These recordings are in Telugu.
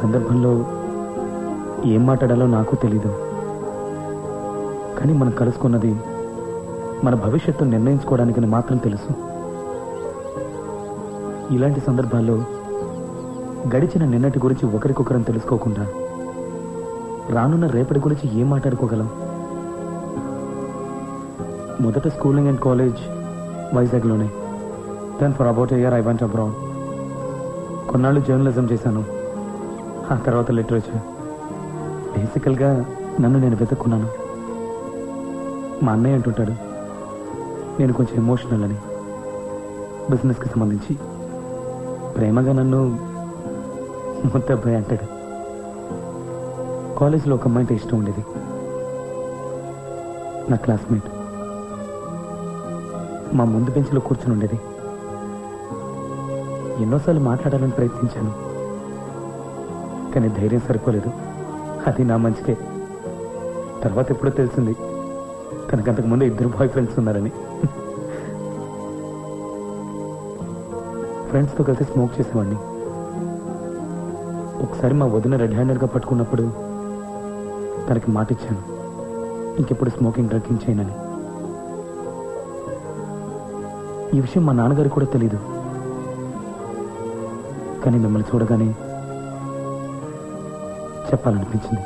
సందర్భంలో ఏం మాట్లాడాలో నాకు తెలీదు. కానీ మనం కలుసుకున్నది మన భవిష్యత్తు నిర్ణయించుకోవడానికని మాత్రం తెలుసు. ఇలాంటి సందర్భాల్లో గడిచిన నిన్నటి గురించి ఒకరికొకరం తెలుసుకోకుండా రానున్న రేపటి గురించి ఏం మాట్లాడుకోగలం? మొదట స్కూలింగ్ అండ్ కాలేజ్ వైజాగ్లోనే. Then for about year I went abroad. కొన్నాళ్ళు జర్నలిజం చేశాను, ఆ తర్వాత లిటరేచర్. బేసికల్గా నన్ను నేను వెతుక్కున్నాను. మా అన్నయ్య అంటుంటాడు నేను కొంచెం ఎమోషనల్ అని, బిజినెస్కి సంబంధించి. ప్రేమగా నన్ను ముద్దబ్బాయి అంటాడు. కాలేజీలో ఒక అమ్మాయితో ఇష్టం ఉండేది, నా క్లాస్మేట్. మా ముందు బెంచ్లో కూర్చుని ఉండేది. ఎన్నోసార్లు మాట్లాడాలని ప్రయత్నించాను, కానీ ధైర్యం సరిపోలేదు. అది నా మంచికే. తర్వాత ఎప్పుడో తెలిసింది తనకంతకుముందు 2 బాయ్ ఫ్రెండ్స్ ఉన్నారని. ఫ్రెండ్స్తో కలిసి స్మోక్ చేసేవాడిని. ఒకసారి మా వదిన రెడ్ హ్యాండెడ్గా పట్టుకున్నప్పుడు తనకి మాట ఇచ్చాను, ఇంకెప్పుడు స్మోకింగ్ డ్రింకింగ్ చేయనని. ఈ విషయం మా నాన్నగారికి కూడా తెలీదు. కానీ మిమ్మల్ని చూడగానే చెప్పాలనిపించింది.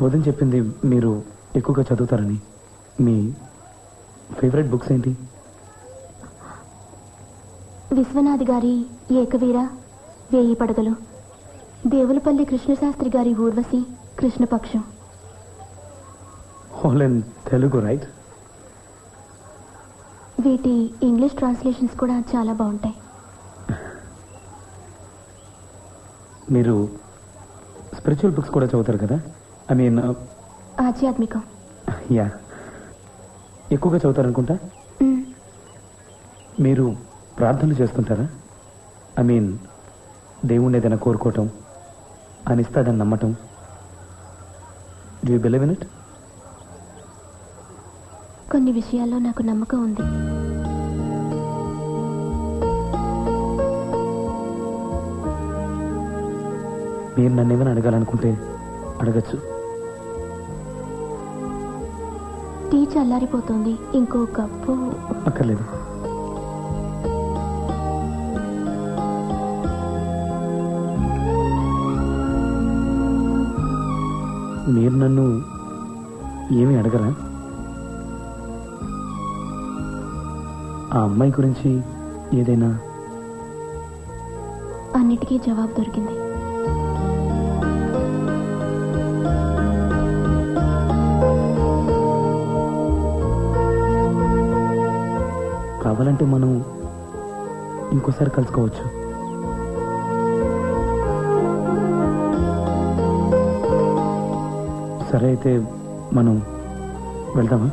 వదిన చెప్పింది మీరు ఎక్కువగా చదువుతారని. మీ ఫేవరెట్ బుక్స్ ఏంటి? విశ్వనాథ్ గారి ఏకవీర, 1000 పడగలు, దేవులపల్లి కృష్ణశాస్త్రి గారి Urvashi, Krishnapaksham. All in Telugu, right? వీటి ఇంగ్లీష్ ట్రాన్స్లేషన్స్ కూడా చాలా బాగుంటాయి. మీరు స్పిరిచువల్ బుక్స్ కూడా చదువుతారు కదా? ఐ మీన్ ఆధ్యాత్మికం. యా, ఎక్కువగా చదువుతారనుకుంటా. మీరు ప్రార్థనలు చేస్తుంటారా? ఐ మీన్ దేవుణ్ణి ఏదైనా కోరుకోవటం, ఆయన ఇస్తాడని నమ్మటం. Do you believe in it? కొన్ని విషయాల్లో నాకు నమ్మకం ఉంది. మీరు నన్ను ఏమైనా అడగాలనుకుంటే అడగచ్చు. టీ చల్లారిపోతుంది, ఇంకో కప్పు. అక్కర్లేదు. మీరు నన్ను ఏమీ అడగరా? ఆ అమ్మాయి గురించి ఏదైనా? అన్నిటికీ జవాబు దొరికింది. కావాలంటే మనం ఇంకోసారి కలుసుకోవచ్చు. సరే, అయితే మనం వెళ్దామా?